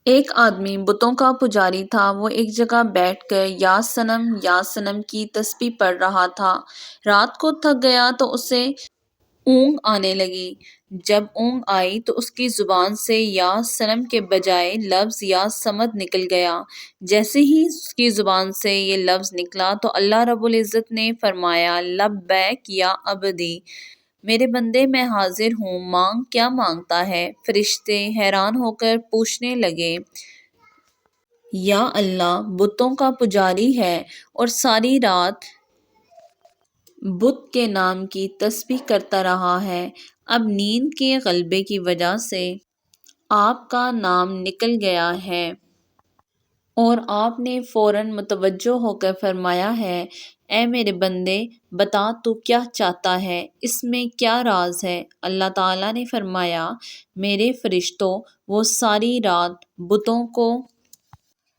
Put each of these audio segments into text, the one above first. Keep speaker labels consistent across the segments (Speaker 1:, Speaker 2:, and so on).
Speaker 1: ایک آدمی بتوں کا پجاری تھا۔ وہ ایک جگہ بیٹھ کر یا صنم کی تسبیح پڑھ رہا تھا۔ رات کو تھک گیا تو اسے اونگ آنے لگی۔ جب اونگ آئی تو اس کی زبان سے یا صنم کے بجائے لفظ یا صمد نکل گیا۔ جیسے ہی اس کی زبان سے یہ لفظ نکلا تو اللہ رب العزت نے فرمایا، لبیک یا عبدی، میرے بندے میں حاضر ہوں، مانگ کیا مانگتا ہے؟ فرشتے حیران ہو کر پوچھنے لگے، یا اللہ بتوں کا پجاری ہے اور ساری رات بت کے نام کی تسبیح کرتا رہا ہے، اب نیند کے غلبے کی وجہ سے آپ کا نام نکل گیا ہے اور آپ نے فوراً متوجہ ہو کر فرمایا ہے، اے میرے بندے بتا تو کیا چاہتا ہے، اس میں کیا راز ہے؟ اللہ تعالیٰ نے فرمایا، میرے فرشتوں، وہ ساری رات بتوں کو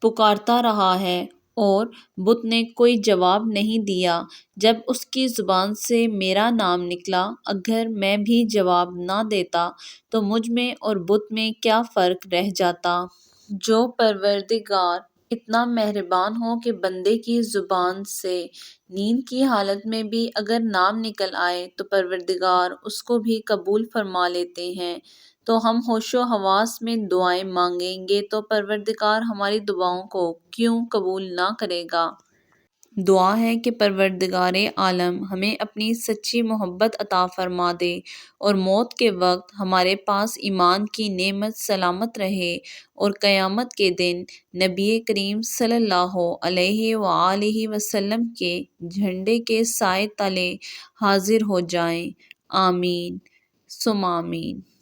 Speaker 1: پکارتا رہا ہے اور بت نے کوئی جواب نہیں دیا۔ جب اس کی زبان سے میرا نام نکلا، اگر میں بھی جواب نہ دیتا تو مجھ میں اور بت میں کیا فرق رہ جاتا؟ جو پروردگار اتنا مہربان ہو کہ بندے کی زبان سے نیند کی حالت میں بھی اگر نام نکل آئے تو پروردگار اس کو بھی قبول فرما لیتے ہیں، تو ہم ہوش و حواس میں دعائیں مانگیں گے تو پروردگار ہماری دعاؤں کو کیوں قبول نہ کرے گا؟ دعا ہے کہ پروردگار عالم ہمیں اپنی سچی محبت عطا فرما دے اور موت کے وقت ہمارے پاس ایمان کی نعمت سلامت رہے اور قیامت کے دن نبی کریم صلی اللہ علیہ وآلہ وسلم کے جھنڈے کے سائے تلے حاضر ہو جائیں۔ آمین ثم آمین۔